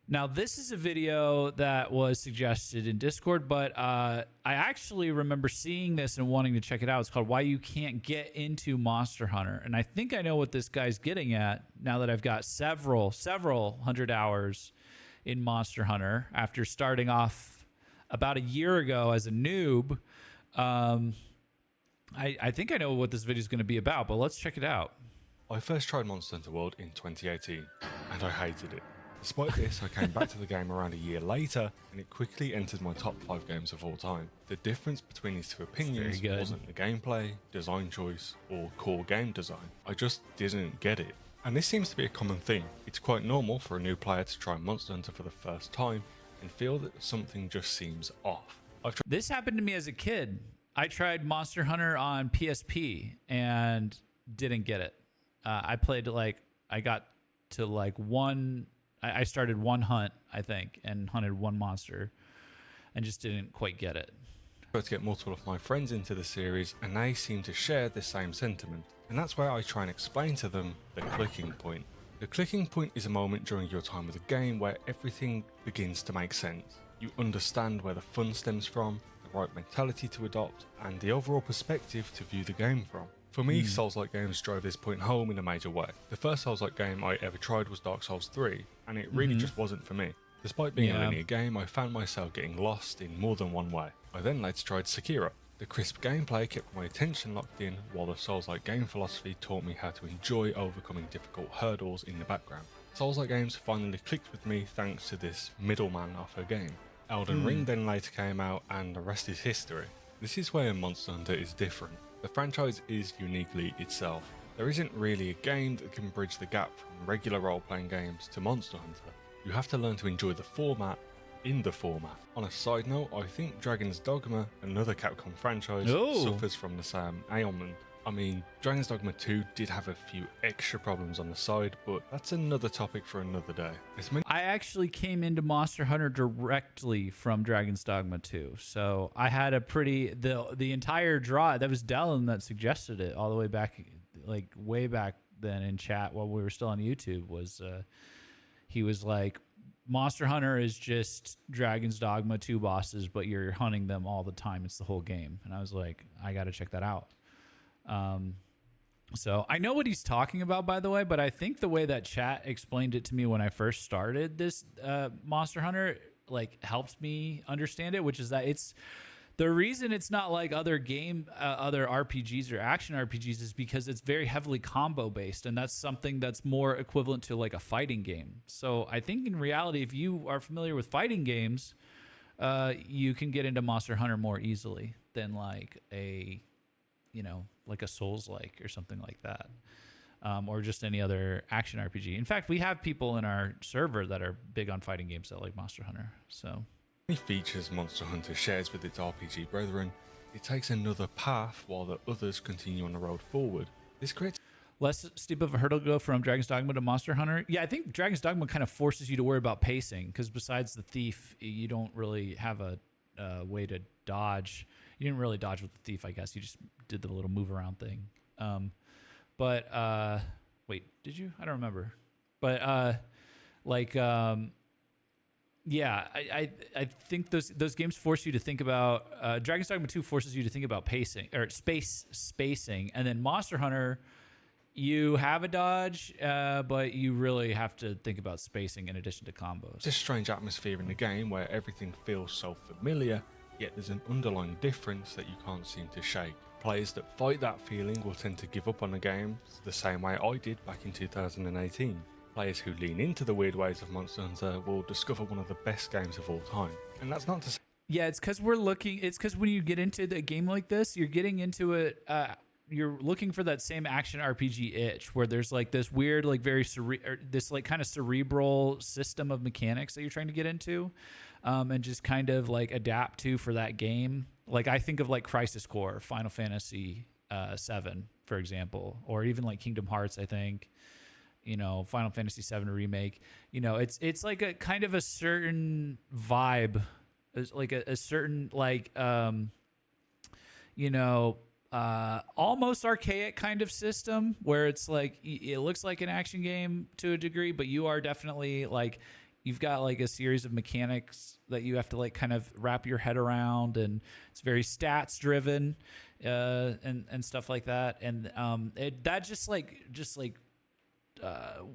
Now, this is a video that was suggested in Discord, but I actually remember seeing this and wanting to check it out. It's called Why You Can't Get Into Monster Hunter. And I think I know what this guy's getting at now that I've got several hundred hours in Monster Hunter after starting off about a year ago as a noob. I think I know what this video is going to be about, but let's check it out. I first tried Monster Hunter World in 2018, and I hated it. Despite this, I came back to the game around a year later, and it quickly entered my top 5 games of all time. The difference between these two opinions wasn't the gameplay, design choice, or core game design. I just didn't get it. And this seems to be a common thing. It's quite normal for a new player to try Monster Hunter for the first time and feel that something just seems off. This happened to me as a kid. I tried Monster Hunter on PSP and didn't get it. I played I got to one. I started one hunt, I think, and hunted one monster and just didn't quite get it. I tried to get multiple of my friends into the series and they seem to share the same sentiment. And that's where I try and explain to them the clicking point. The clicking point is a moment during your time with the game where everything begins to make sense. You understand where the fun stems from, the right mentality to adopt, and the overall perspective to view the game from. For me, Souls-like games drove this point home in a major way. The first Souls-like game I ever tried was Dark Souls 3, and it really just wasn't for me. Despite being a linear game, I found myself getting lost in more than one way. I then later tried Sekiro. The crisp gameplay kept my attention locked in, while the Souls-like game philosophy taught me how to enjoy overcoming difficult hurdles in the background. Souls-like games finally clicked with me thanks to this middleman of a game. Elden Ring then later came out, and the rest is history. This is where Monster Hunter is different. The franchise is uniquely itself. There isn't really a game that can bridge the gap from regular role-playing games to Monster Hunter. You have to learn to enjoy the format in the format. On a side note, I think Dragon's Dogma, another Capcom franchise, suffers from the same ailment. I mean, Dragon's Dogma 2 did have a few extra problems on the side, but that's another topic for another day. I actually came into Monster Hunter directly from Dragon's Dogma 2, so I had a the entire draw. That was Dylan that suggested it all the way back, way back then in chat while we were still on YouTube. He was like, Monster Hunter is just Dragon's Dogma 2 bosses, but you're hunting them all the time. It's the whole game, and I was like, I got to check that out. So I know what he's talking about, by the way, but I think the way that chat explained it to me when I first started this Monster Hunter helps me understand it, which is that it's the reason it's not like other RPGs or action RPGs is because it's very heavily combo based, and that's something that's more equivalent to like a fighting game. So I think in reality, if you are familiar with fighting games, you can get into Monster Hunter more easily than like a Souls-like or something like that, or just any other action RPG. In fact, we have people in our server that are big on fighting games that like Monster Hunter. So, many features Monster Hunter shares with its RPG brethren, it takes another path while the others continue on the road forward. This creates less steep of a hurdle to go from Dragon's Dogma to Monster Hunter. Yeah, I think Dragon's Dogma kind of forces you to worry about pacing because besides the thief, you don't really have a way to dodge. You didn't really dodge with the thief, I guess. You just did the little move around thing. Wait, did you? I don't remember. But yeah, I think those games force you to think about. Dragon's Dogma 2 forces you to think about pacing or spacing, and then Monster Hunter, you have a dodge, but you really have to think about spacing in addition to combos. It's a strange atmosphere in the game where everything feels so familiar, yet there's an underlying difference that you can't seem to shake. Players that fight that feeling will tend to give up on the game the same way I did back in 2018. Players who lean into the weird ways of Monster Hunter will discover one of the best games of all time. And that's not to say... Yeah, it's because when you get into a game like this, you're getting into it... you're looking for that same action RPG itch where there's like this weird, like very this like kind of cerebral system of mechanics that you're trying to get into, and just kind of like adapt to for that game. Like I think of like Crisis Core, Final Fantasy 7, for example, or even like Kingdom Hearts. I think, Final Fantasy 7 remake. It's like a kind of a certain vibe, it's like a certain like almost archaic kind of system where it's like it looks like an action game to a degree, but you are definitely like You've got like a series of mechanics that you have to like kind of wrap your head around, and it's very stats driven, and stuff like that. And that just like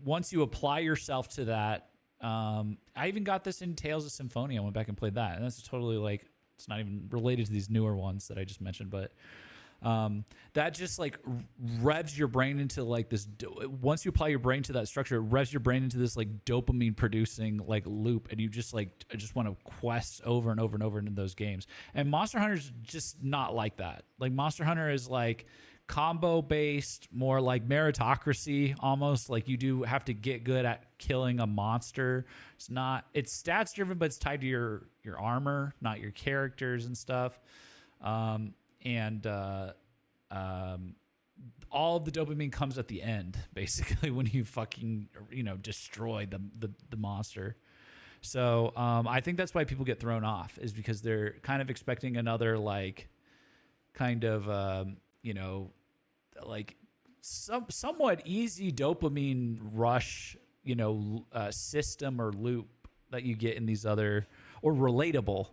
once you apply yourself to that, I even got this in Tales of Symphonia. I went back and played that, and that's totally like, it's not even related to these newer ones that I just mentioned, but that just like revs your brain into like this. Once you apply your brain to that structure, it revs your brain into this like dopamine producing like loop, and you just want to quest over and over and over into those games. And Monster Hunter's just not like that. Like Monster Hunter is like combo based, more like meritocracy almost. Like you do have to get good at killing a monster. It's stats driven, but it's tied to your armor, not your characters and stuff. And all of the dopamine comes at the end, basically, when you fucking destroy the monster. So I think that's why people get thrown off, is because they're kind of expecting another like kind of like somewhat easy dopamine rush system or loop that you get in these other, or relatable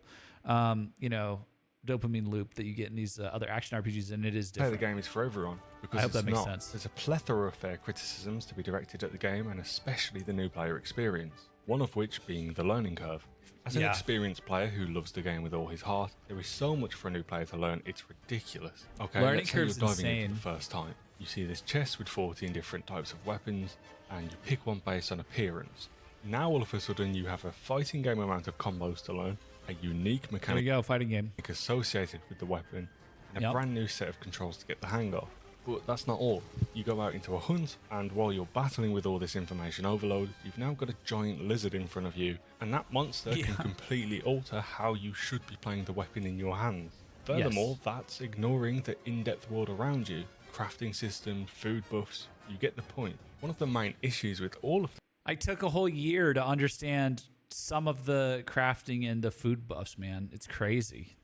dopamine loop that you get in these other action RPGs, and it is different. The game is for everyone, because I hope it's that makes not. sense. There's a plethora of fair criticisms to be directed at the game, and especially the new player experience, one of which being the learning curve. As an experienced player who loves the game with all his heart, there is so much for a new player to learn, it's ridiculous. Okay, learning let's say you're curve's diving in insane. for the first time. You see this chest with 14 different types of weapons, and you pick one based on appearance. Now all of a sudden you have a fighting game amount of combos to learn, a unique There mechanic we go, fighting game. associated with the weapon, and a Yep. brand new set of controls to get the hang of. But that's not all. You go out into a hunt, and while you're battling with all this information overload, you've now got a giant lizard in front of you, and that monster can completely alter how you should be playing the weapon in your hands. Furthermore, that's ignoring the in-depth world around you. Crafting system, food buffs, you get the point. One of the main issues with all of I took a whole year to understand some of the crafting and the food buffs, man. It's crazy.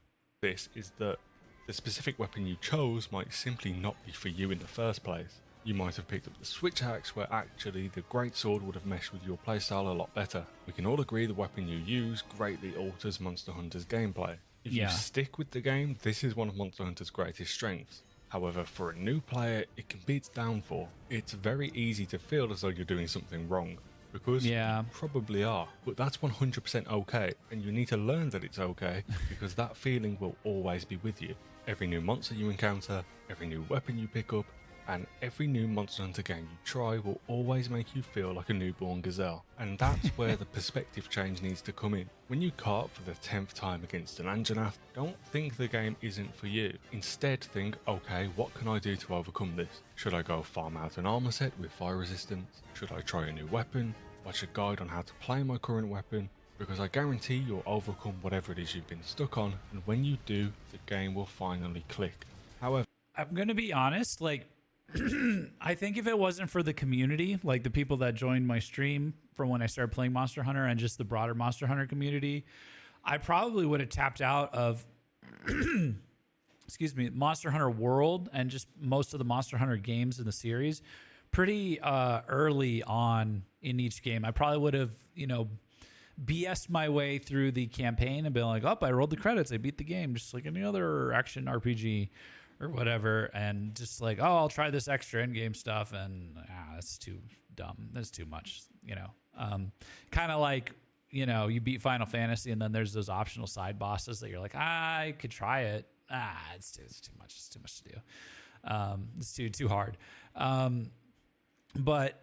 this is that the specific weapon you chose might simply not be for you in the first place. You might have picked up the switch axe, where actually the greatsword would have meshed with your playstyle a lot better. We can all agree the weapon you use greatly alters Monster Hunter's gameplay. If you stick with the game, this is one of Monster Hunter's greatest strengths. However, for a new player, it can be its downfall. It's very easy to feel as though you're doing something wrong, because you probably are, but that's 100% okay, and you need to learn that it's okay, because that feeling will always be with you. Every new monster you encounter, every new weapon you pick up, and every new Monster Hunter game you try will always make you feel like a newborn gazelle. And that's where the perspective change needs to come in. When you cart for the 10th time against an Anjanath, don't think the game isn't for you. Instead think, okay, what can I do to overcome this? Should I go farm out an armor set with fire resistance? Should I try a new weapon? Watch a guide on how to play my current weapon? Because I guarantee you'll overcome whatever it is you've been stuck on, and when you do, the game will finally click. However, I'm gonna be honest, like I think if it wasn't for the community, like the people that joined my stream from when I started playing Monster Hunter and just the broader Monster Hunter community, I probably would have tapped out of excuse me, Monster Hunter World and just most of the Monster Hunter games in the series pretty early on in each game. I probably would have, BS'd my way through the campaign and been like, oh, I rolled the credits, I beat the game, just like any other action RPG or whatever, and just like, oh, I'll try this extra in-game stuff, and that's too dumb. That's too much, kind of like, you beat Final Fantasy, and then there's those optional side bosses that you're like, I could try it. It's too much. It's too much to do. It's too hard. But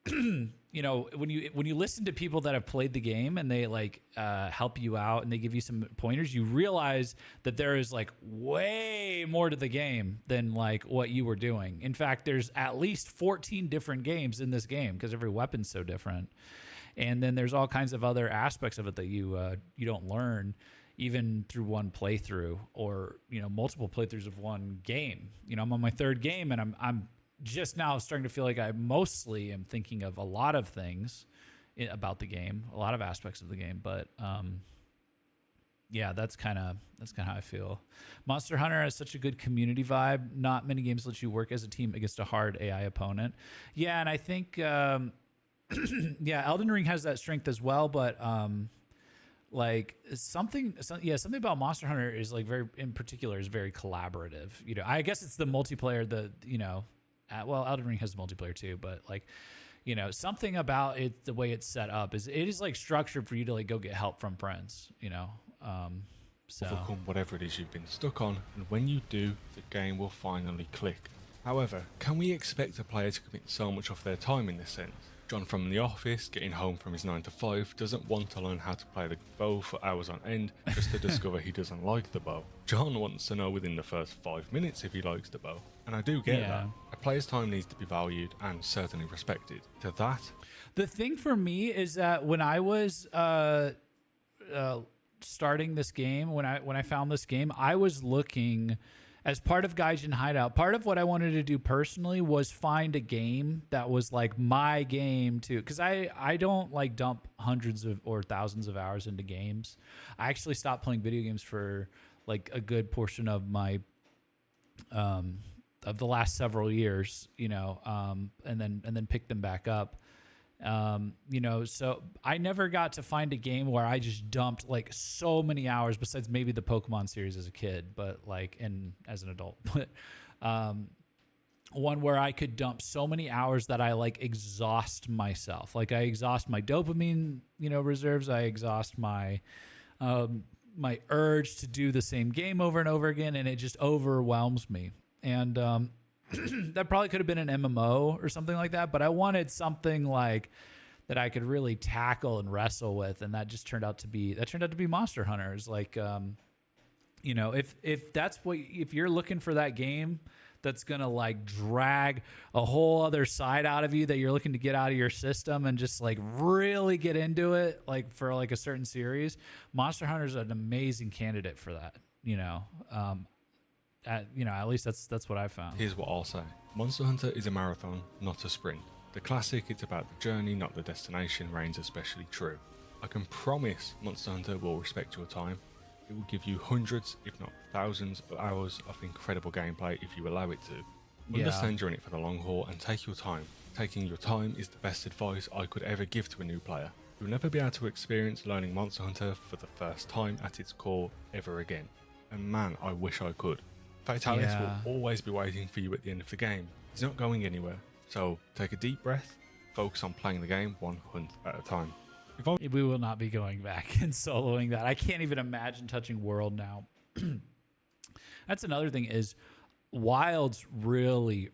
when you listen to people that have played the game and they like help you out and they give you some pointers, you realize that there is like way more to the game than like what you were doing. In fact, there's at least 14 different games in this game because every weapon's so different. And then there's all kinds of other aspects of it that you don't learn even through one playthrough or multiple playthroughs of one game. I'm on my third game and I'm just now starting to feel like I mostly am thinking of a lot of things about the game, a lot of aspects of the game. But that's kind of how I feel. Monster Hunter has such a good community vibe. Not many games let you work as a team against a hard AI opponent. Yeah, and I think Yeah, Elden Ring has that strength as well, but like something about Monster Hunter is like very in particular is very collaborative. You know, I guess it's the multiplayer. Well, Elden Ring has multiplayer too, but like, you know, something about it, the way it's set up is it is like structured for you to like go get help from friends. You know, so overcome whatever it is you've been stuck on, and when you do, the game will finally click. However, can we expect a player to commit so much of their time in this sense? John from the office, getting home from his 9 to 5, doesn't want to learn how to play the bow for hours on end just to discover he doesn't like the bow. John wants to know within the first 5 minutes if he likes the bow. And I do get that. A player's time needs to be valued and certainly respected. To that, the thing for me is that when I was starting this game, when I found this game, I was looking as part of Gaijin Hideout. Part of what I wanted to do personally was find a game that was like my game too, because I don't like dump hundreds of or thousands of hours into games. I actually stopped playing video games for like a good portion of my of the last several years, you know, and then picked them back up. You know, so I never got to find a game where I just dumped like so many hours, besides maybe the Pokemon series as a kid, but like, and as an adult, but, one where I could dump so many hours that I like exhaust myself. Like I exhaust my dopamine, you know, reserves. I exhaust my, my urge to do the same game over and over again. And it just overwhelms me. And, that probably could have been an MMO or something like that, but I wanted something like that I could really tackle and wrestle with, and that just turned out to be Monster Hunters. Like, you know, if that's what, if you're looking for that game that's gonna like drag a whole other side out of you that you're looking to get out of your system and just like really get into it, like for like a certain series, Monster Hunter is an amazing candidate for that. You know. You know, at least that's what I found. Here's what I'll say. Monster Hunter is a marathon, not a sprint. The classic, it's about the journey, not the destination, reigns especially true. I can promise Monster Hunter will respect your time. It will give you hundreds, if not thousands, of hours of incredible gameplay if you allow it to. Understand you're in it for the long haul and take your time. Taking your time is the best advice I could ever give to a new player. You'll never be able to experience learning Monster Hunter for the first time at its core ever again. And man, I wish I could. Fatalis will always be waiting for you at the end of the game. He's not going anywhere. So take a deep breath, focus on playing the game one hunt at a time. We will not be going back and soloing that. I can't even imagine touching World now. That's another thing is Wilds really,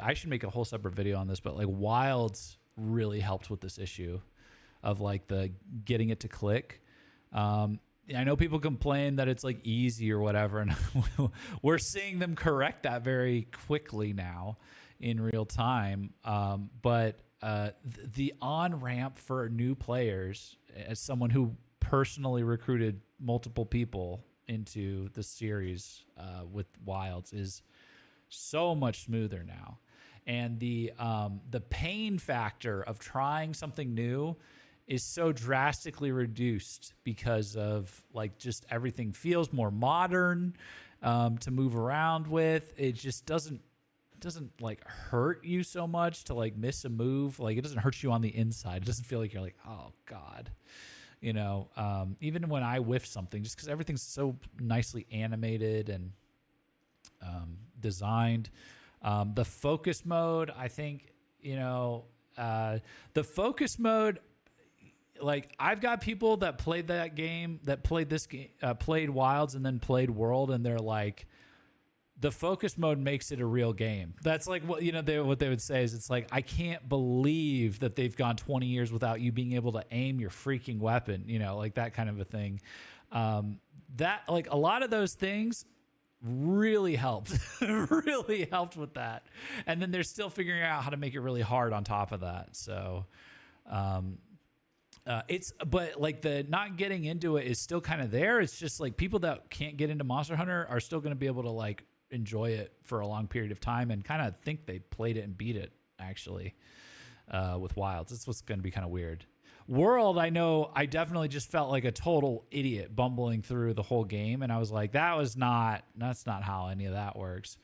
I should make a whole separate video on this, but like Wilds really helped with this issue of like the getting it to click. I know people complain that it's like easy or whatever, and we're seeing them correct that very quickly now in real time. But the on-ramp for new players, as someone who personally recruited multiple people into the series with Wilds, is so much smoother now. And the pain factor of trying something new is so drastically reduced because of like just everything feels more modern to move around with. It just doesn't like hurt you so much to like miss a move. Like it doesn't hurt you on the inside. It doesn't feel like you're like, oh God, you know, even when I whiff something, just because everything's so nicely animated and designed. The focus mode, I think, you know, the focus mode, like I've got people that played that game, that played this game, played Wilds and then played World, and they're like, the focus mode makes it a real game. That's like what, you know, what they would say is it's like, I can't believe that they've gone 20 years without you being able to aim your freaking weapon, you know, like that kind of a thing. That like a lot of those things really helped, really helped with that. And then they're still figuring out how to make it really hard on top of that. So, but like the not getting into it is still kind of there. It's just like people that can't get into Monster Hunter are still going to be able to like enjoy it for a long period of time and kind of think they played it and beat it actually, with Wilds. That's what's going to be kind of weird. World, I know I definitely just felt like a total idiot bumbling through the whole game. And I was like, that's not how any of that works.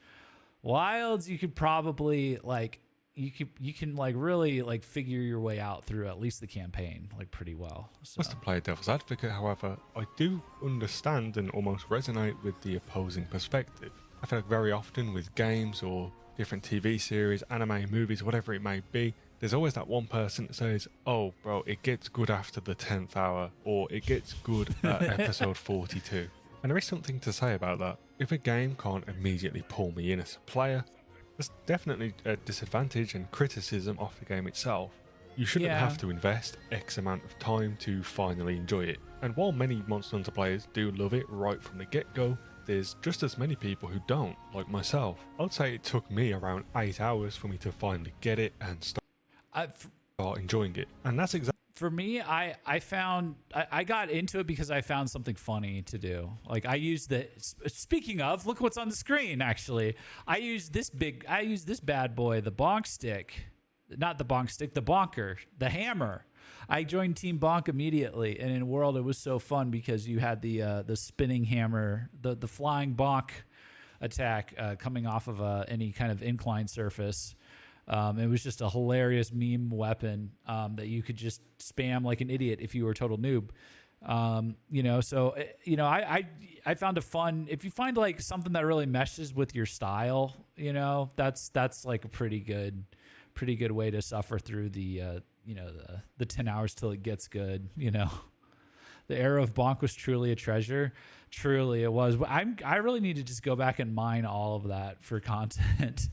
Wilds, you could probably like, you can like really like figure your way out through at least the campaign like pretty well. So. Just to play devil's advocate, however, I do understand and almost resonate with the opposing perspective. I feel like very often with games or different TV series, anime, movies, whatever it may be, there's always that one person that says, oh bro, it gets good after the 10th hour, or it gets good at episode 42. And there is something to say about that. If a game can't immediately pull me in as a player, there's definitely a disadvantage and criticism of the game itself. You shouldn't have to invest X amount of time to finally enjoy it. And while many Monster Hunter players do love it right from the get-go, there's just as many people who don't, like myself. I'd say it took me around 8 hours for me to finally get it and start enjoying it. And that's exactly... For me, I got into it because I found something funny to do. Like I used speaking of, look what's on the screen actually. I used this bad boy, the bonk stick. Not the bonk stick, the bonker, the hammer. I joined Team Bonk immediately, and in World it was so fun because you had the spinning hammer, the flying bonk attack coming off of any kind of incline surface. It was just a hilarious meme weapon that you could just spam like an idiot if you were a total noob. I found a fun, if you find like something that really meshes with your style, that's like a pretty good way to suffer through the 10 hours till it gets good. The era of Bonk was truly a treasure. Truly it was. I really need to just go back and mine all of that for content.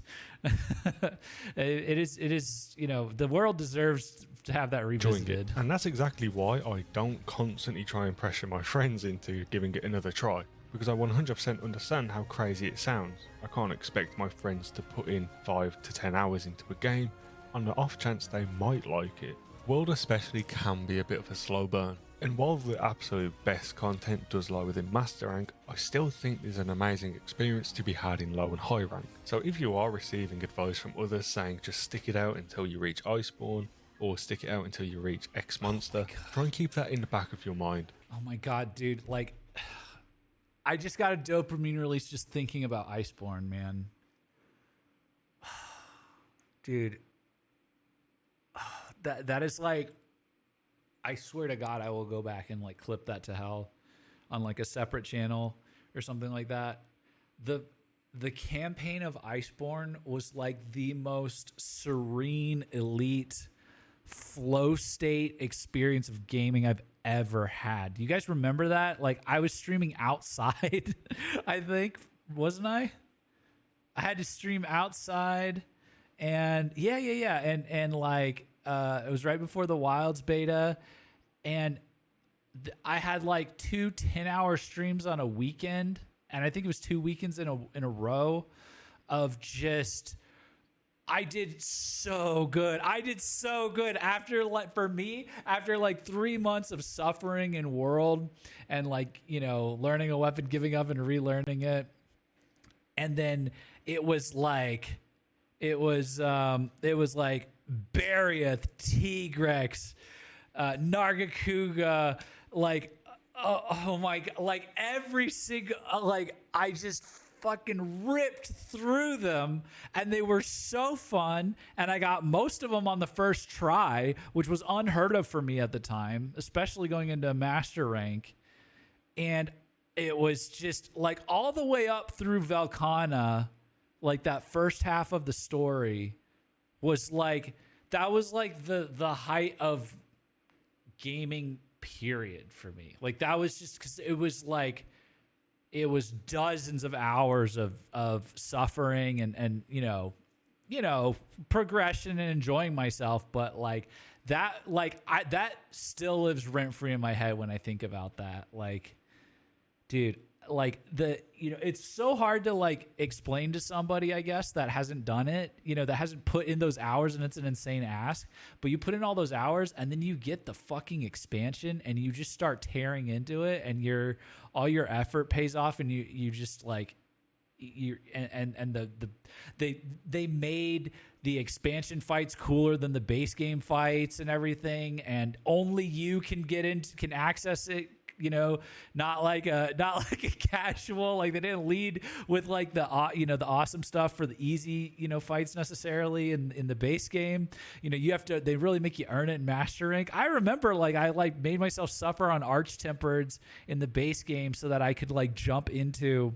It is, the world deserves to have that revisited. And that's exactly why I don't constantly try and pressure my friends into giving it another try, because I 100% understand how crazy it sounds. I can't expect my friends to put in 5 to 10 hours into a game on the off chance they might like it. World especially can be a bit of a slow burn. And while the absolute best content does lie within Master Rank, I still think there's an amazing experience to be had in low and high rank. So if you are receiving advice from others saying just stick it out until you reach Iceborne, or stick it out until you reach X Monster, try and keep that in the back of your mind. Oh my god, dude, like, I just got a dopamine release just thinking about Iceborne, man. Dude, that is like, I swear to God, I will go back and like clip that to hell on like a separate channel or something like that. The campaign of Iceborne was like the most serene, elite, flow state experience of gaming I've ever had. Do you guys remember that? Like I was streaming outside, I think, wasn't I? I had to stream outside and yeah. And like, it was right before the Wilds beta, and I had like 2 10-hour streams on a weekend, and I think it was 2 weekends in a row of just, I did so good. After like 3 months of suffering in World and like, learning a weapon, giving up and relearning it. And then it was like Barriath, Tigrex, Nargacuga, like, oh my god, like every single, like I just fucking ripped through them, and they were so fun, and I got most of them on the first try, which was unheard of for me at the time, especially going into master rank. And it was just like all the way up through Velkhana, like that first half of the story was like, that was like the height of gaming period for me. Like that was just because it was like, it was dozens of hours of suffering and progression and enjoying myself. But like that, that still lives rent free in my head when I think about that. Like, dude, like it's so hard to like explain to somebody, I guess, that hasn't done it, that hasn't put in those hours, and it's an insane ask, but you put in all those hours and then you get the fucking expansion and you just start tearing into it, and all your effort pays off, and you just like, they made the expansion fights cooler than the base game fights and everything, and only you can access it, you know, not like a casual, like they didn't lead with like the the awesome stuff for the easy, fights necessarily in the base game. They really make you earn it in master rank. I remember like I like made myself suffer on arch tempereds in the base game so that I could like jump into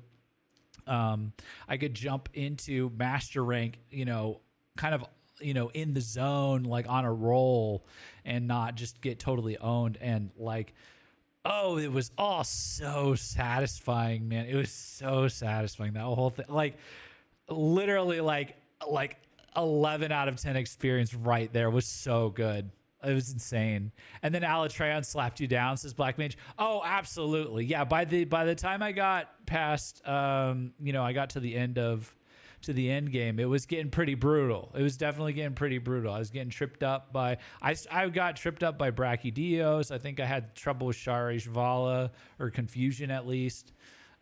master rank, kind of, in the zone, like on a roll, and not just get totally owned. And like, oh, it was all so satisfying, man. It was so satisfying, that whole thing. Like literally like 11 out of 10 experience right there was so good. It was insane. And then Alatreon slapped you down, says Black Mage. Oh, absolutely. Yeah, by the time I got past I got to the end game, it was getting pretty brutal. It was definitely getting pretty brutal. I was getting tripped up by I got tripped up by Brachydios. I think I had trouble with Sharish Vala, or confusion at least.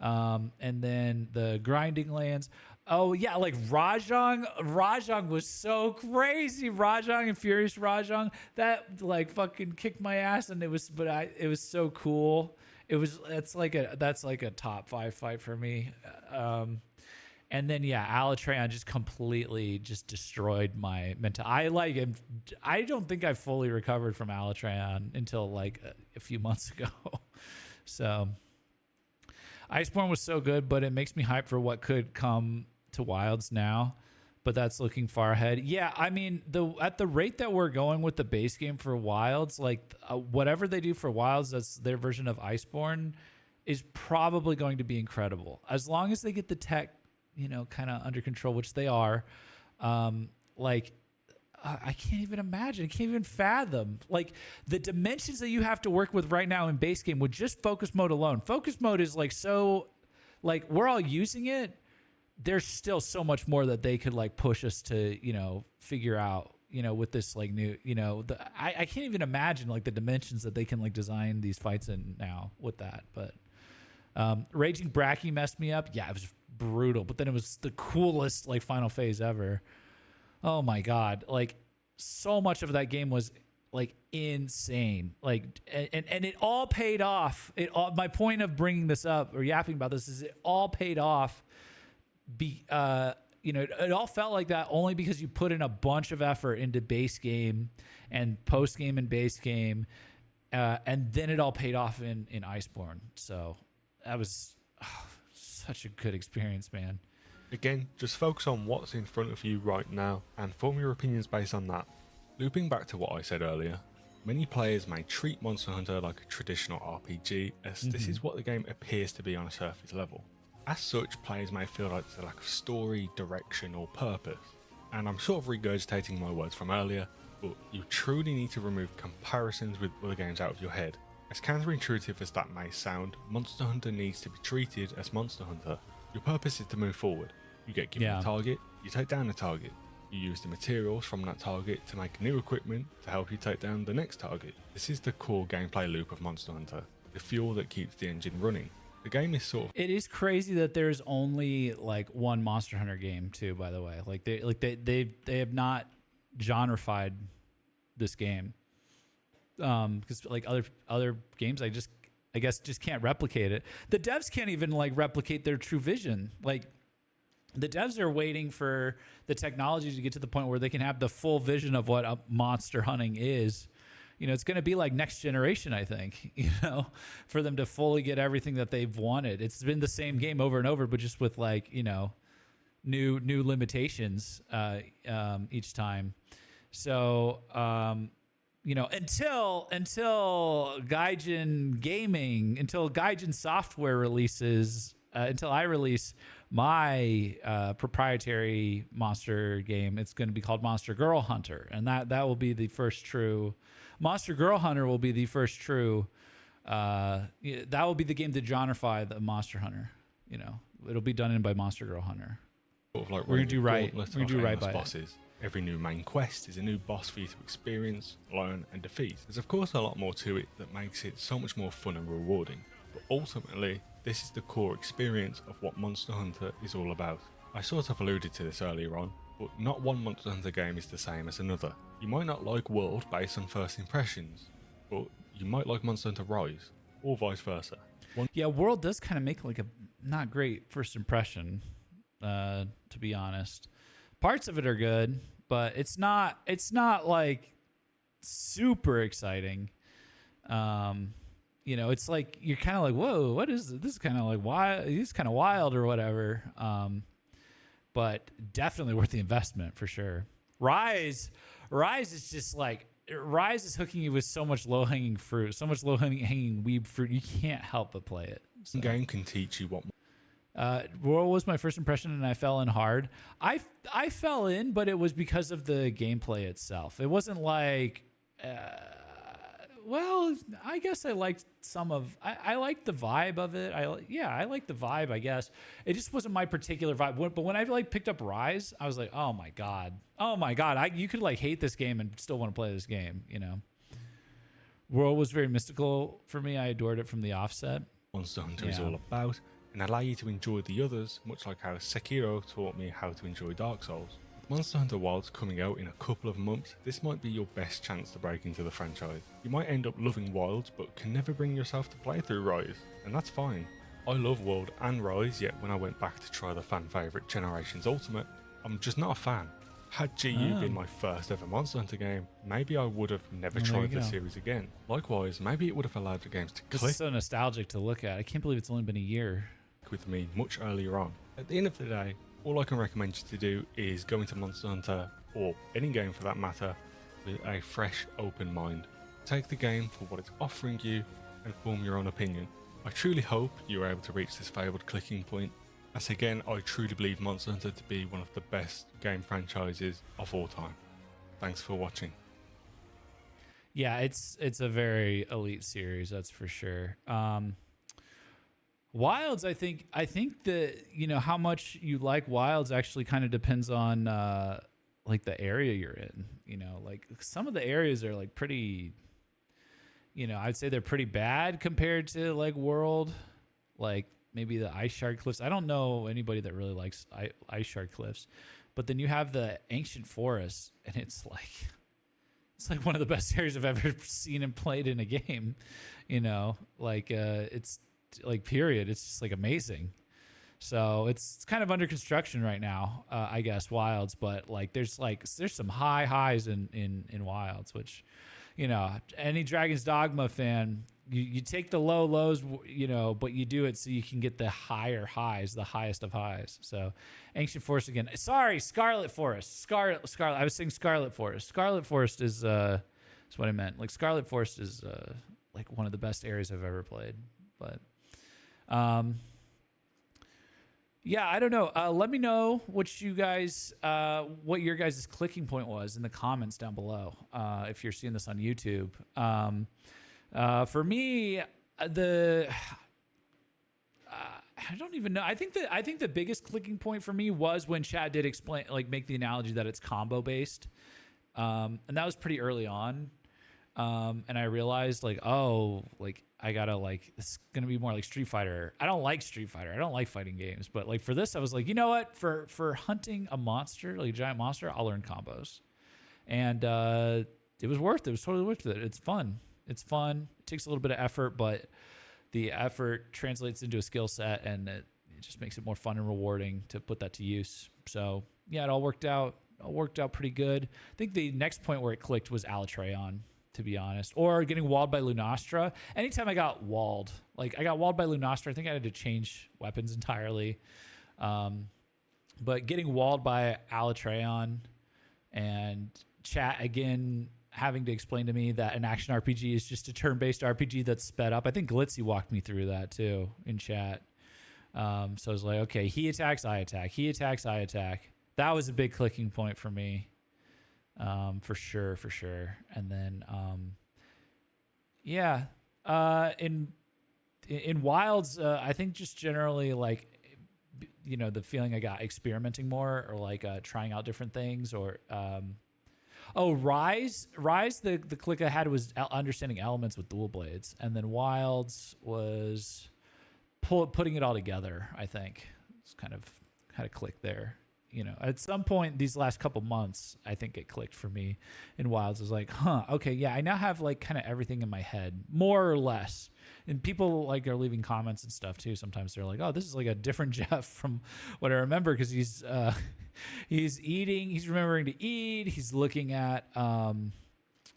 And then the grinding lands. Oh yeah, like Rajang was so crazy. Rajang and Furious Rajang, that like fucking kicked my ass, and it was so cool. That's like a top 5 fight for me. And then yeah, Alatreon just completely just destroyed my mental. I don't think I fully recovered from Alatreon until like a few months ago. So Iceborne was so good, but it makes me hyped for what could come to Wilds now, but that's looking far ahead. Yeah, I mean, at the rate that we're going with the base game for Wilds, like whatever they do for Wilds, that's their version of Iceborne, is probably going to be incredible as long as they get the tech, kind of under control, which they are. I can't even imagine. I can't even fathom like the dimensions that you have to work with right now in base game with just focus mode alone. Focus mode is like so, like we're all using it. There's still so much more that they could like push us to, figure out, with this like new, I can't even imagine like the dimensions that they can like design these fights in now with that. But Raging Bracky messed me up. Yeah, it was brutal, but then it was the coolest like final phase ever. Oh my God. Like so much of that game was like insane. Like, and it all paid off. My point of bringing this up or yapping about this is it all paid off. It all felt like that only because you put in a bunch of effort into base game and post game and base game, and then it all paid off in Iceborne. So that was such a good experience, man. Again, just focus on what's in front of you right now and form your opinions based on that. Looping back to what I said earlier, many players may treat Monster Hunter like a traditional RPG, as this is what the game appears to be on a surface level. As such, players may feel like there's a lack of story, direction or purpose. And I'm sort of regurgitating my words from earlier, but you truly need to remove comparisons with other games out of your head. As counterintuitive as that may sound, Monster Hunter needs to be treated as Monster Hunter. Your purpose is to move forward. You get given a target, you take down the target. You use the materials from that target to make new equipment to help you take down the next target. This is the core gameplay loop of Monster Hunter, the fuel that keeps the engine running. The game is sort of... It is crazy that there's only like one Monster Hunter game too, by the way. They have not genrefied this game. Because like other games I guess just can't replicate it. The devs can't even like replicate their true vision. Like the devs are waiting for the technology to get to the point where they can have the full vision of what monster hunting is. It's going to be like next generation, I think, for them to fully get everything that they've wanted. It's been the same game over and over, but just with like, new limitations each time. So, until Gaijin Gaming, until Gaijin Software releases, until I release my proprietary monster game, it's going to be called Monster Girl Hunter, and that will be the first true. Monster Girl Hunter will be the first true. That will be the game to genreify the Monster Hunter. It'll be done in by Monster Girl Hunter. Sort of like we're gonna do right. We're gonna do right by bosses. Every new main quest is a new boss for you to experience, learn, and defeat. There's of course a lot more to it that makes it so much more fun and rewarding. But ultimately, this is the core experience of what Monster Hunter is all about. I sort of alluded to this earlier on, but not one Monster Hunter game is the same as another. You might not like World based on first impressions, but you might like Monster Hunter Rise. or vice versa. Yeah, World does kind of make like a not great first impression, to be honest. Parts of it are good, but it's not like super exciting. It's like you're kind of like, whoa, what is this? This is kind of like wild. This is kind of wild or whatever. But definitely worth the investment for sure. Rise is just like Rise is hooking you with so much low hanging fruit, so much low hanging weeb fruit. You can't help but play it. So. Game can teach you what. World was my first impression, and I fell in hard. I fell in, but it was because of the gameplay itself. It wasn't like. Well, I guess I liked some of. I liked the vibe of it. I liked the vibe. I guess it just wasn't my particular vibe. But when I like picked up Rise, I was like, oh my god. You could like hate this game and still want to play this game. World was very mystical for me. I adored it from the offset. Monster Hunter is all about, and allow you to enjoy the others, much like how Sekiro taught me how to enjoy Dark Souls. Monster Hunter Wilds coming out in a couple of months, this might be your best chance to break into the franchise. You might end up loving Wilds, but can never bring yourself to play through Rise, and that's fine. I love World and Rise, yet when I went back to try the fan favourite Generations Ultimate, I'm just not a fan. Had GU been my first ever Monster Hunter game, maybe I would have never tried the series again. Likewise, maybe it would have allowed the games to click. This is so nostalgic to look at. I can't believe it's only been a year. With me much earlier on. At the end of the day, all I can recommend you to do is go into Monster Hunter, or any game for that matter, with a fresh, open mind. Take the game for what it's offering you and form your own opinion. I truly hope you are able to reach this fabled clicking point, as again, I truly believe Monster Hunter to be one of the best game franchises of all time. Thanks for watching. Yeah, it's a very elite series, that's for sure. Wilds, I think that how much you like Wilds actually kind of depends on like the area you're in. Like some of the areas are like pretty. I'd say they're pretty bad compared to like World, like maybe the Ice Shard Cliffs. I don't know anybody that really likes Ice Shard Cliffs, but then you have the Ancient Forest, and it's like one of the best areas I've ever seen and played in a game. It's. Like period, it's just like amazing. So it's kind of under construction right now, I guess, Wilds, but like there's some high highs in Wilds, which any Dragon's Dogma fan, you take the low lows, but you do it so you can get the higher highs, the highest of highs. So Ancient Forest again, sorry, Scarlet Forest, Scarlet I was saying Scarlet Forest is what I meant. Like Scarlet Forest is like one of the best areas I've ever played. But yeah, I don't know. Let me know what your guys' clicking point was in the comments down below. If you're seeing this on YouTube, for me, I don't even know. I think the biggest clicking point for me was when Chad did explain, like, make the analogy that it's combo based, and that was pretty early on. And I realized like, oh, like I gotta like, it's gonna be more like Street Fighter. I don't like Street Fighter. I don't like fighting games, but like for this, I was like, you know what? For hunting a monster, like a giant monster, I'll learn combos. And it was worth it. It was totally worth it. It's fun. It takes a little bit of effort, but the effort translates into a skill set, and it just makes it more fun and rewarding to put that to use. So yeah, it all worked out. Pretty good. I think the next point where it clicked was Alatreon, to be honest, or getting walled by Lunastra. Anytime I got walled by Lunastra, I think I had to change weapons entirely. But getting walled by Alatreon, and chat again having to explain to me that an action RPG is just a turn-based RPG that's sped up. I think Glitzy walked me through that too in chat. So I was like, okay, he attacks, I attack. He attacks, I attack. That was a big clicking point for me. For sure. And then, in Wilds, I think just generally like, the feeling I got experimenting more, or like, trying out different things, or, Rise, the click I had was understanding elements with dual blades, and then Wilds was putting it all together. I think it's kind of had a click there, at some point these last couple months, I think it clicked for me in Wilds. I was like, okay, yeah, I now have like kind of everything in my head, more or less. And people like are leaving comments and stuff too. Sometimes they're like, oh, this is like a different Jeff from what I remember, because he's eating, he's remembering to eat, he's looking at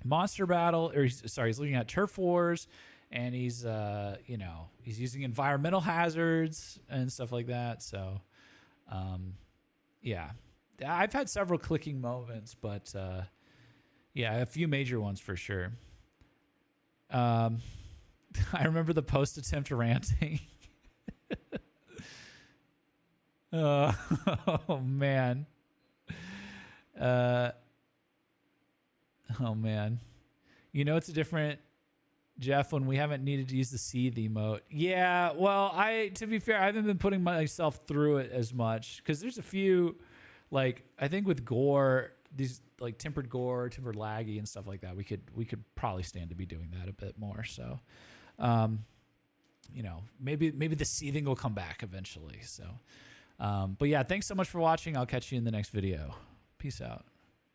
Monster Battle, or he's looking at Turf Wars, and he's he's using environmental hazards and stuff like that. So yeah, I've had several clicking moments, but yeah, a few major ones for sure. I remember the post attempt ranting. Oh man. Oh man. It's a different Jeff when we haven't needed to use the seethe emote. Yeah, well, to be fair, I haven't been putting myself through it as much, because there's a few, like, I think with gore, these like tempered gore, tempered laggy and stuff like that, we could probably stand to be doing that a bit more. So maybe the seething will come back eventually. So but yeah, thanks so much for watching. I'll catch you in the next video. Peace out.